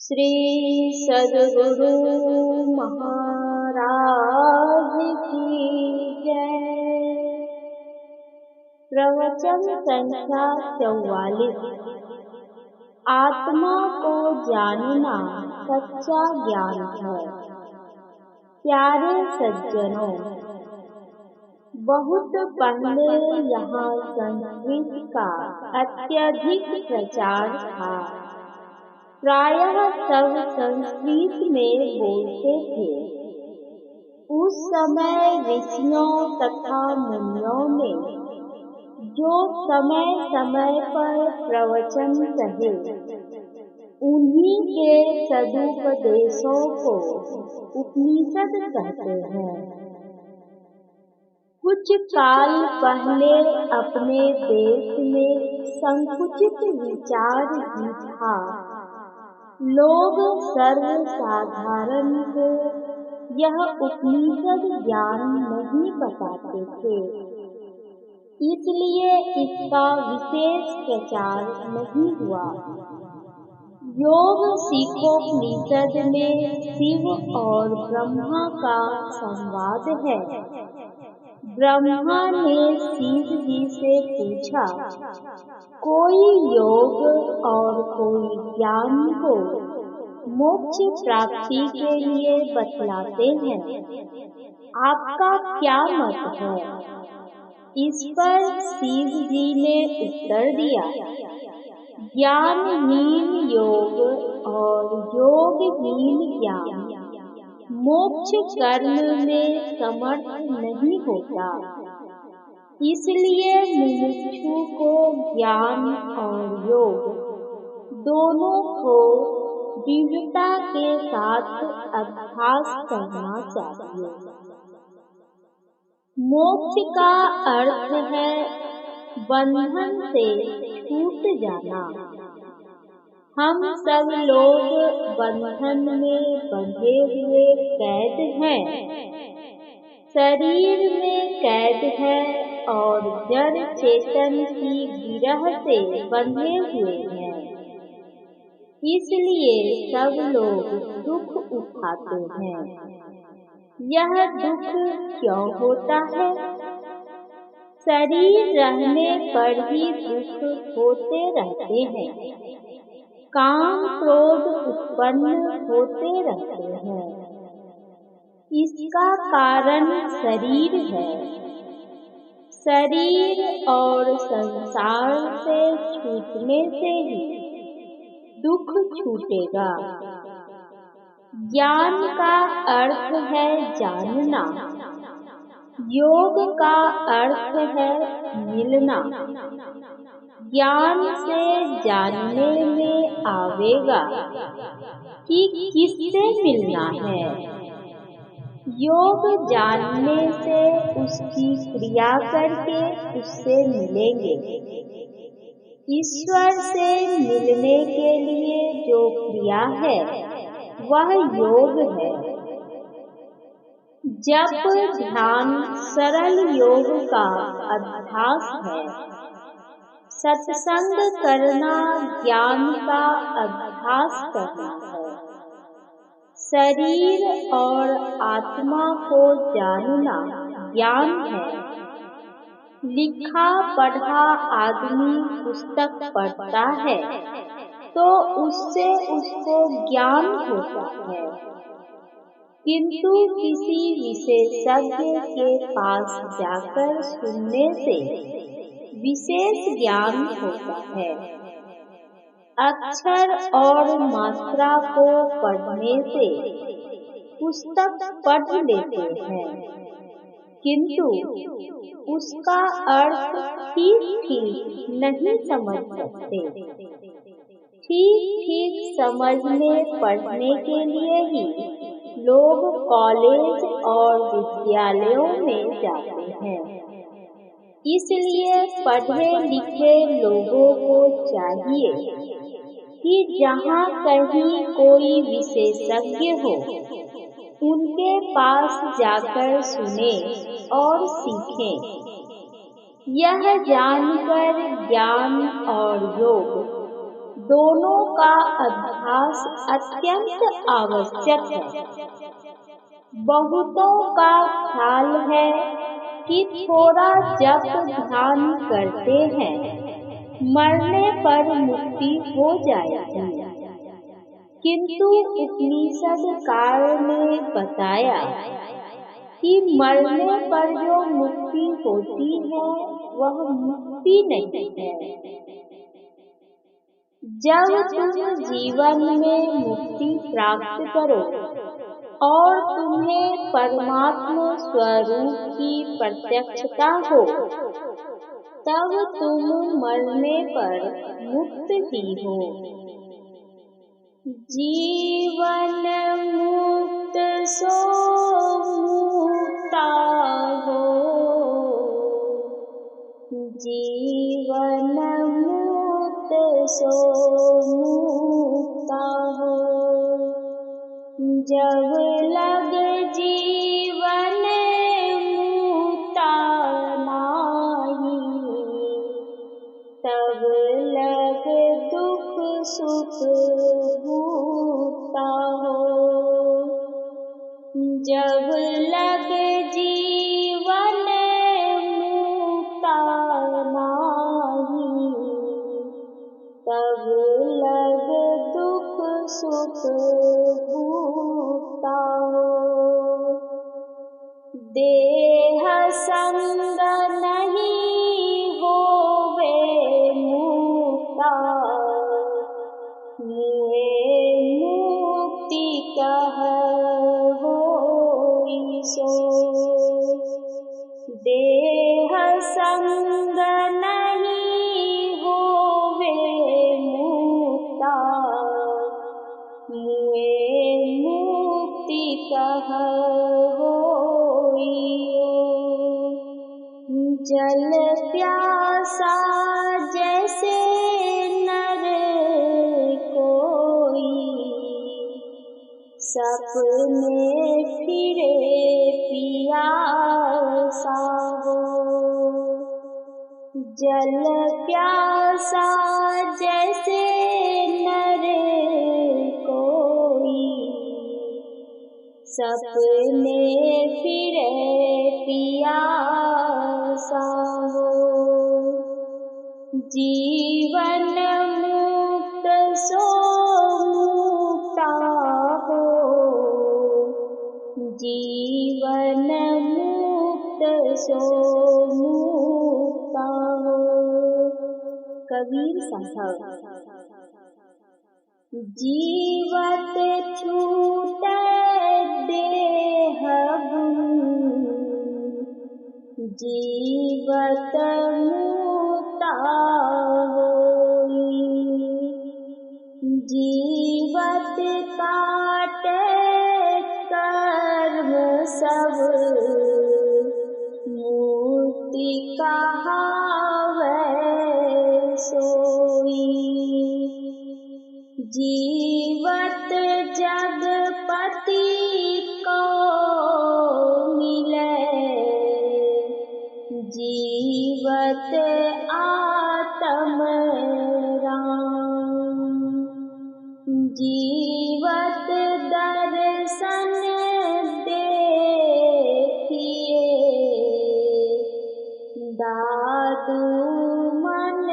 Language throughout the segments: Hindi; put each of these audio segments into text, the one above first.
श्री सद्गुरु महाराज की जय। प्रवचन संख्या 44। आत्मा को जानना सच्चा ज्ञान है। प्यारे सज्जनों, बहुत पहले यहाँ संस्कृत का अत्यधिक प्रचार था। प्रायः सब संस्कृत में बोलते थे। उस समय ऋषियों तथा मुनियों ने जो समय समय पर प्रवचन कहे, उन्हीं के सदुपदेशों को उपनिषद कहते हैं। कुछ काल पहले अपने देश में संकुचित विचार ही था। लोग सर्वसाधारण को यह उपनिषद ज्ञान नहीं बताते थे, इसलिए इसका विशेष प्रचार नहीं हुआ। योग सिखोपनिषद में शिव और ब्रह्मा का संवाद है। ब्रह्मा ने शिव जी से पूछा, कोई योग और कोई ज्ञान को मोक्ष प्राप्ति के लिए बतलाते हैं, आपका क्या मत है? इस पर शिव जी ने उत्तर दिया, ज्ञानहीन योग और योगहीन ज्ञान मोक्ष कर्म में समर्थ नहीं होता। इसलिए मुमुक्षु को ज्ञान और योग दोनों को दृढ़ता के साथ अभ्यास करना चाहिए। मोक्ष का अर्थ है बंधन से छूट जाना। हम सब लोग बंधन में बंधे हुए कैद हैं। शरीर में कैद है और जड़ चेतन की गिरह से बंधे हुए हैं। इसलिए सब लोग दुख उठाते हैं। यह दुख क्यों होता है? शरीर रहने पर ही दुख होते रहते हैं। काम क्रोध उत्पन्न होते रहते हैं। इसका कारण शरीर है। शरीर और संसार से छूटने से ही दुख छूटेगा। ज्ञान का अर्थ है जानना, योग का अर्थ है मिलना। ज्ञान से जानने में आवेगा कि किससे मिलना है। योग जानने से उसकी क्रिया करके उससे मिलेंगे। ईश्वर से मिलने के लिए जो क्रिया है वह योग है। जप ध्यान सरल योग का अभ्यास है। सत्संग करना ज्ञान का अभ्यास करना है। शरीर और आत्मा को जानना ज्ञान है। लिखा पढ़ा आदमी पुस्तक पढ़ता है तो उससे उसको ज्ञान होता है, किंतु किसी विशेषज्ञ के पास जाकर सुनने से विशेष ज्ञान होता है। अक्षर और मात्रा को पढ़ने से पुस्तक पढ़ लेते हैं, किंतु उसका अर्थ ठीक नहीं समझ सकते। ठीक समझने पढ़ने के लिए ही लोग कॉलेज और विद्यालयों में जाते हैं। इसलिए पढ़े लिखे लोगों को चाहिए कि जहाँ कहीं कोई विशेषज्ञ हो, उनके पास जाकर सुने और सीखें। यह जानकर ज्ञान और योग दोनों का अभ्यास अत्यंत आवश्यक है। बहुतों का ख्याल है कि थोड़ा जप ध्यान करते हैं, मरने पर मुक्ति हो जाएगी। किंतु उपनिषद कार ने बताया कि मरने पर जो मुक्ति होती है वह मुक्ति नहीं है। जब तुम जीवन में मुक्ति प्राप्त करो और तुम्हें परमात्मा स्वरूप की प्रत्यक्षता हो, तब तुम मरने पर मुक्त ही हो। जीवन मुक्त सो मुक्ता हो, जीवन मुक्त सो मुक्ता हो। जब लग जीवन मुक्ता नाही, तब लग दुख सुख भूता हो। जब लग जीवन मुक्ता नाही, तब लग दुख सुख भूता हो। देह संग नहीं होवे मुक्ता, मुए मुक्ति कह होई सो। देह संग नहीं होवे मुक्ता, मुए मुक्ति कह होई ओ। जल प्यासा जैसे नर कोई, सपने फिरे पियासा हो। जल प्यासा जैसे नर कोई, सपने फिरे पियासा हो। जीवन मुक्त सो मुक्ता हो, जीवन मुक्त सो मुक्ता हो। कबीर साहब। जीवत छूटे देह गुण, जीवत मुक्ता होई। जीवत काटे कर्म सब, मुक्ति कहावै सोई। जीवत जगपति को मिले, जीवत आत्म राम। जीवत दर्शन देखिए, दादू मन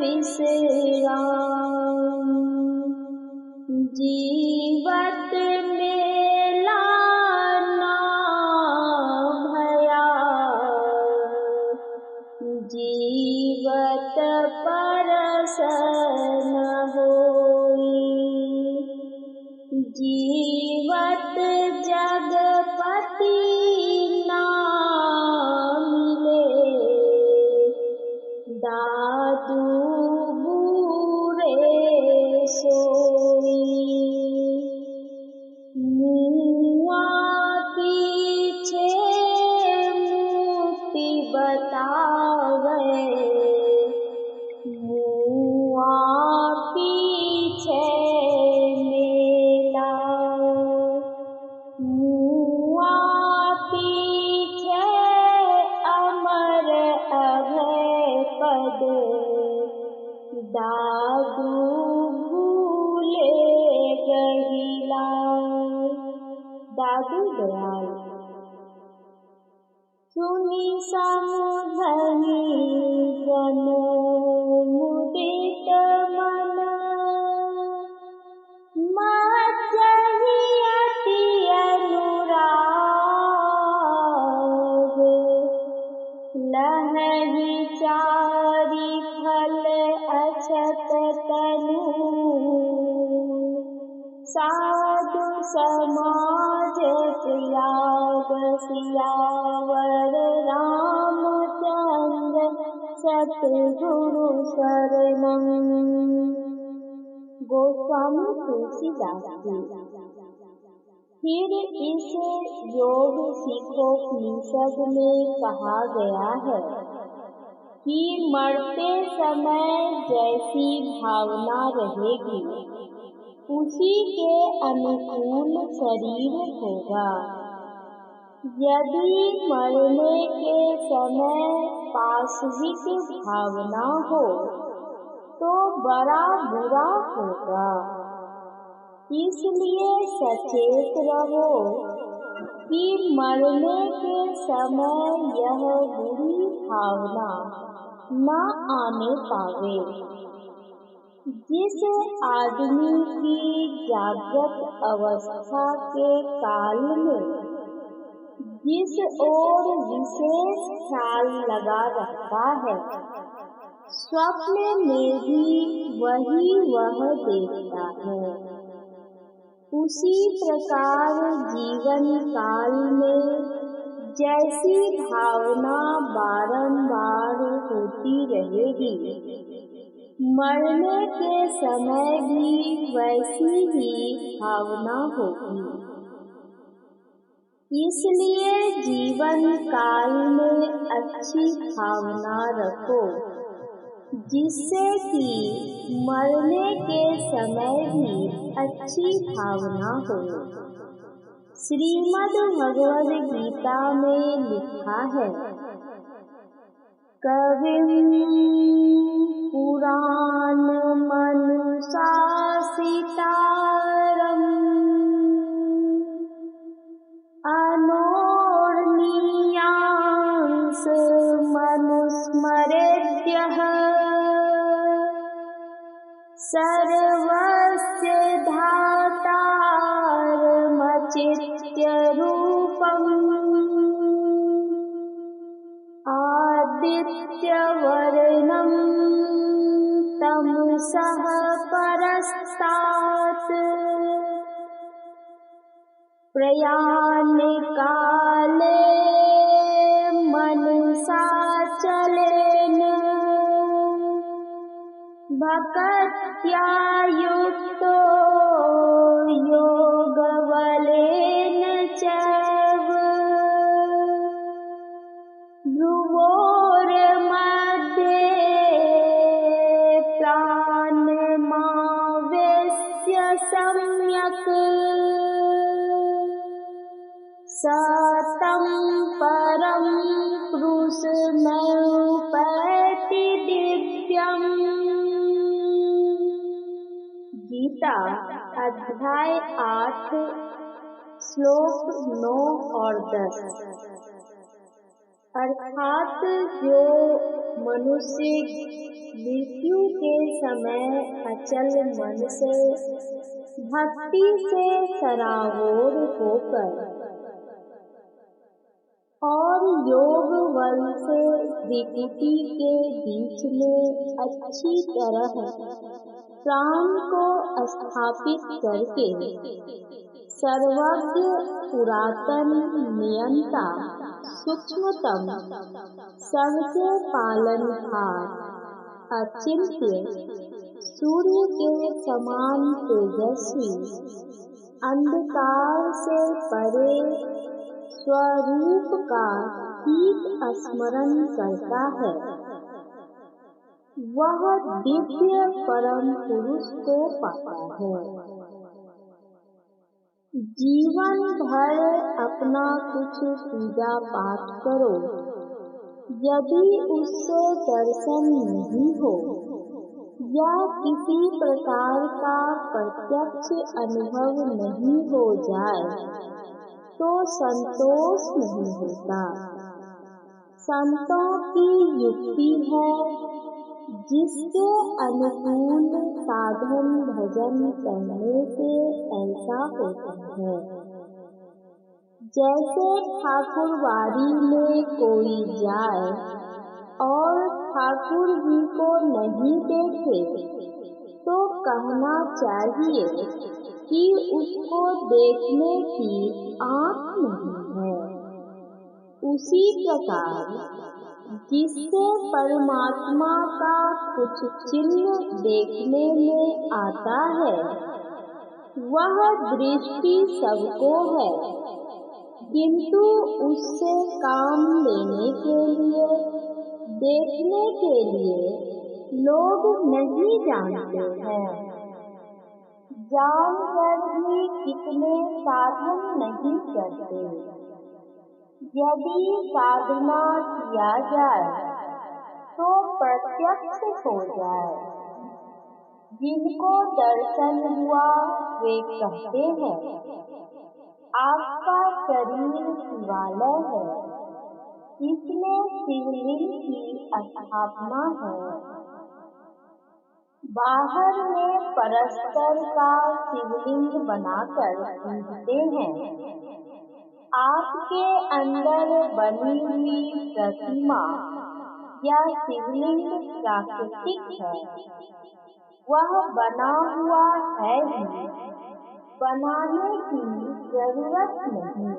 विश्राम। जीवत मेला ना भया, जीवत परस न होई। जीवत जगपति ना मिले, दादू बूढ़े सोई। मुआ पीछे मुक्ति बतावे, मुआ पीछे मेला। मुआ पीछे अमर अभय पद, दादू दयाल। सुनि समुझहि जन मुदित मन, मज्जहि अति अनुराग। लहहि चारि फल अछत तनु, साधु समाज प्रयाग। सियावर रामचंद्र सतगुरु शरणम। गोस्वामी तुलसीदास जी। फिर इस योग सिखोपनिषद में कहा गया है कि मरते समय जैसी भावना रहेगी उसी के अनुकूल शरीर होगा। यदि मरने के समय पाशविक भावना हो तो बड़ा बुरा होगा। इसलिए सचेत रहो कि मरने के समय यह बुरी भावना न आने पावे। जिस आदमी की जागृत अवस्था के काल में जिस ओर विशेष ख्याल लगा रहता है, स्वप्न में भी वही वह देखता है। उसी प्रकार जीवन काल में जैसी भावना बारंबार होती रहेगी, मरने के समय भी वैसी ही भावना होगी। इसलिए जीवन काल में अच्छी भावना रखो, जिससे कि मरने के समय भी अच्छी भावना हो। श्रीमद् भगवद गीता में लिखा है, कविं पुराणमनुशासितारम् अनोरणीयांस मनुस्मरेद्यः सर्वस्य धातारमचित्य रूपम् आदित्यवर्णं तमसः परस्तात् प्रयाणे काले मनसा चलेन भक्त्या युक्तो योगबलेन चैव भ्रुवोर्मध्ये प्राणमावेश्य सम्यक् सतं परं पुरुषमैपैति दिव्यम्। गीता अध्याय 8 श्लोक 9 और 10। अर्थात जो मनुष्य मृत्यु के समय अचल मन से भक्ति से सराबोर होकर और योग बल से त्रिपुटी के बीच में अच्छी तरह प्राण को स्थापित करके सर्वज्ञ पुरातन नियंता सूक्ष्मतम सबके पालनहार अचिंत्य सूर्य के समान तेजस्वी अंधकार से परे स्वरूप का ठीक स्मरण करता है, वह दिव्य परम पुरुष को पाता है। जीवन भर अपना कुछ पूजा पाठ करो, यदि उससे दर्शन नहीं हो या किसी प्रकार का प्रत्यक्ष अनुभव नहीं हो जाए तो संतोष नहीं होता। संतों की युक्ति है जिसके अनुकूल साधन भजन करने से ऐसा होता है। जैसे ठाकुरवाड़ी में कोई जाए और ठाकुर जी को नहीं देखे तो कहना चाहिए कि उसको देखने की आँख नहीं है। उसी प्रकार जिससे परमात्मा का कुछ चिन्ह देखने में आता है वह दृष्टि सबको है, किंतु उससे काम लेने के लिए, देखने के लिए लोग नहीं जानते हैं। जानकर भी कितने साधन नहीं करते। यदि साधना किया जाए तो प्रत्यक्ष हो जाए। जिनको दर्शन हुआ वे कहते हैं आपका शरीर शिवालय है, इसमें शिवलिंग की स्थापना है। बाहर में परस्पर का शिवलिंग बनाकर पूजते हैं। आपके अंदर बनी हुई प्रतिमा या शिवलिंग प्राकृतिक है, वह बना हुआ है ही, बनाने की जरूरत नहीं।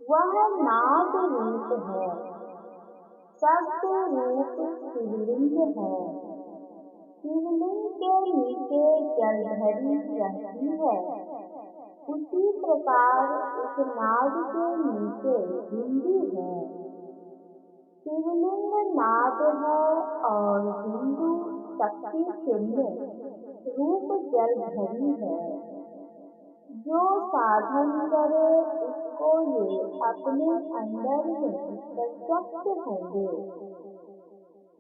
वह नाद रूप है, शब्द रूप शिवलिंग है। शिवलिंग के नीचे जलधरी रहती है, उसी प्रकार उस नाद के नीचे बिंदु है। शिवलिंग नाद है और बिंदु शक्ति चिन्ह रूप जलधरी है। जो साधन करे उसको ये अपने अंदर में प्रत्यक्ष होंगे।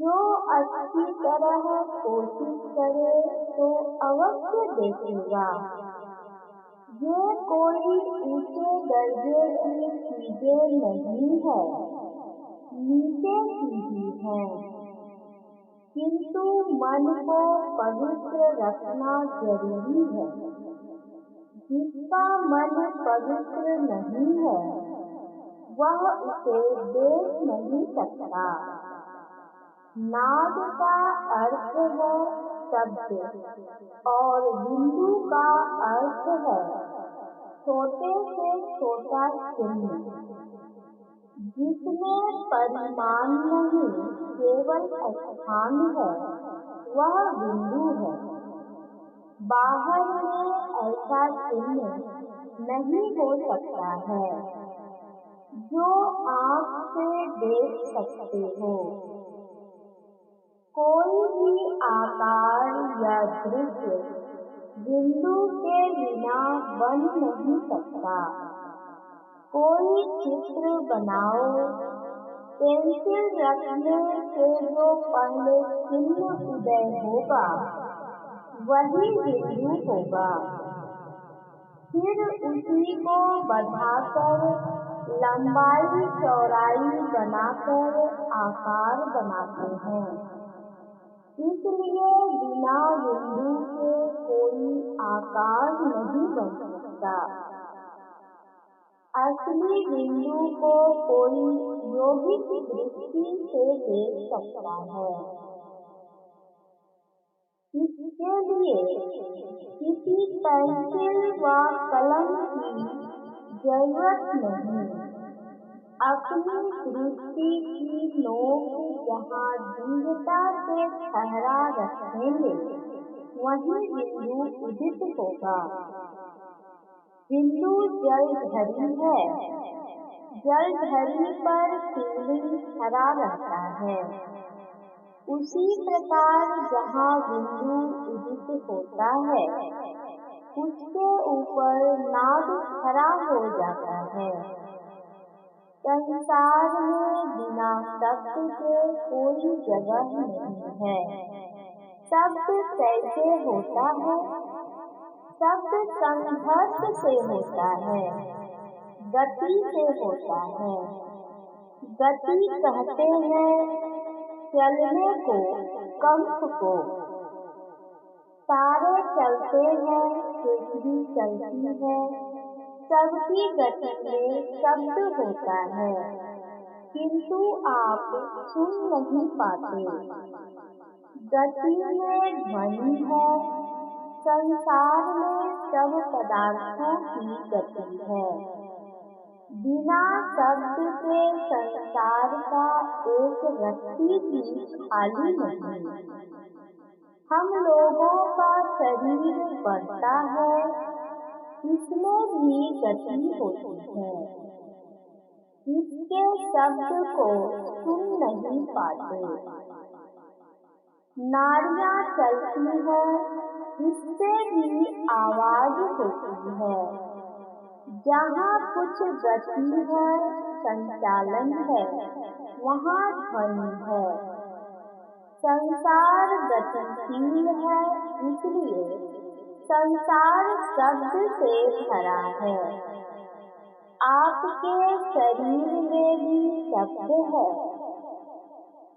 जो अच्छी तरह कोशिश करे तो अवश्य देखेगा। ये कोई ऊंचे दर्जे की चीजें नहीं है, नीचे की ही है, किंतु मन को पवित्र रखना जरूरी है। जिसका मन पवित्र नहीं है वह उसे देख नहीं सकता। नाद का अर्थ है शब्द और बिंदु का अर्थ है छोटे से छोटा चिन्ह, जिसमें परिमाण नहीं केवल स्थान है, वह बिंदु है। बाहर में ऐसा चिन्ह नहीं हो सकता है जो आँख से देख सकते हो। कोई भी आकार या दृश्य बिंदु के बिना बन नहीं सकता। कोई चित्र बनाओ, पेंसिल रखने से जो पहले चिन्ह उदय होगा वही बिंदु होगा। फिर उसी को बढ़ाकर लंबाई चौड़ाई बनाकर आकार बनाते हैं। इसलिए बिना बिंदु के कोई आकार नहीं बन सकता। असली बिंदु को कोई योगिक दृष्टि से देख सकता है। इसके लिए किसी पेंसिल व कलम की जरूरत नहीं। अपनी दृष्टि की नोक जहाँ दृढ़ता से ठहरा रखेंगे वहीं बिंदु उदित होगा। बिंदु जलधरी है, जलधरी पर शिवलिंग खड़ा रहता है। उसी प्रकार जहाँ बिंदु उदित होता है उसके ऊपर नाद खड़ा हो जाता है। संसार में बिना शब्द के कोई जगह नहीं है। शब्द कैसे होता है? शब्द संघर्ष से होता है, गति से होता है। गति कहते हैं चलने को, कंप को। तारे चलते हैं, पृथ्वी चलती है, सबकी गति में शब्द होता है, किंतु आप सुन नहीं पाते। गति में ध्वनि है, संसार में सब पदार्थों की गति है। बिना शब्द के संसार का एक रत्ती भी खाली नहीं। हम लोगों का शरीर बढ़ता है, इसमें भी गति होती है। इसके शब्द को सुन नहीं पाते। नारियां चलती है, इससे भी आवाज होती है। जहाँ कुछ गति है, संचालन है, वहाँ ध्वनि है। संसार गतिशील है, इसलिए संसार शब्द से भरा है। आपके शरीर में भी शब्द है।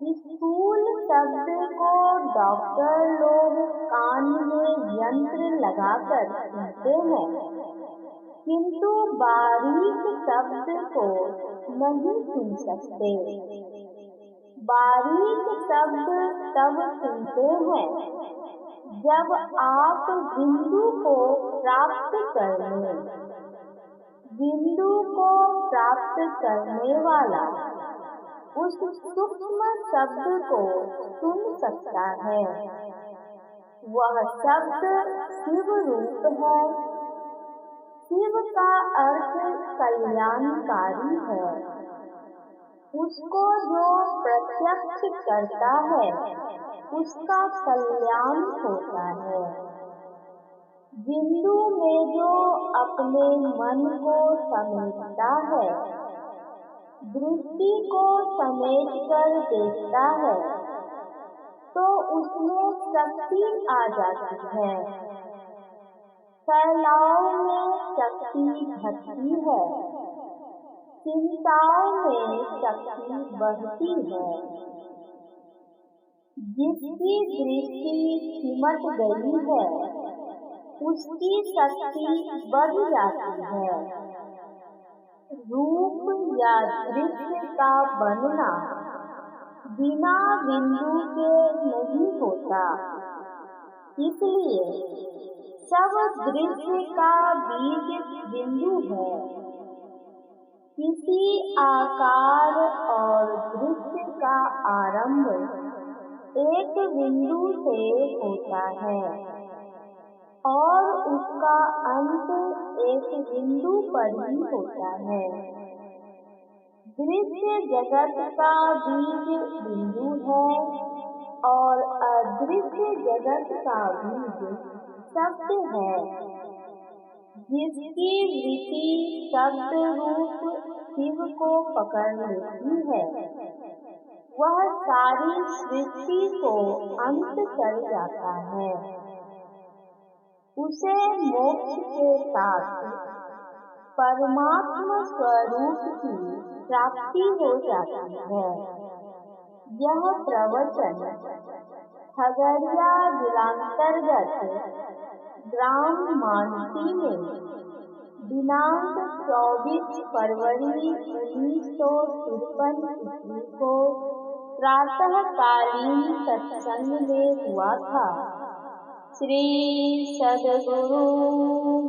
स्थूल शब्द को डॉक्टर लोग कान में यंत्र लगाकर सुनते हैं, किंतु बारीक शब्द को नहीं सुन सकते। बारीक शब्द तब सुनते हैं जब आप बिंदु को प्राप्त कर लें। बिंदु को प्राप्त करने वाला उस सूक्ष्म शब्द को सुन सकता है। वह शब्द शिव रूप है। शिव का अर्थ कल्याणकारी है। उसको जो प्रत्यक्ष करता है, उसका कल्याण होता है। बिंदु में जो अपने मन को समेटता है, दृष्टि को समेट कर देखता है, तो उसमें शक्ति आ जाती है। फैलाव में शक्ति घटती है, चिंताओं में शक्ति बढ़ती है। जिसकी दृष्टि सिमट गई है, उसकी शक्ति बढ़ जाती है। रूप या दृश्य का बनना बिना बिंदु के नहीं होता। इसलिए सब दृश्य का बीज बिंदु है। किसी आकार और दृश्य का आरंभ एक बिंदु से होता है और उसका अंत एक बिंदु पर ही होता है। दृश्य जगत का बीज बिंदु है और अदृश्य जगत का बीज शब्द है। जिसकी वृत्ति शब्द रूप शिव को पकड़ लेती है, वह सारी सृष्टि को अंत कर जाता है। उसे मोक्ष के साथ परमात्मा स्वरूप की प्राप्ति हो जाती है। यह प्रवचन खगड़िया जिलांतर्गत ग्राम मानसी में दिनांक 24 फरवरी 1953 ईस्वी को प्रातःकालीन सत्संग में हुआ था। श्री सद्गुरु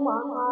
महा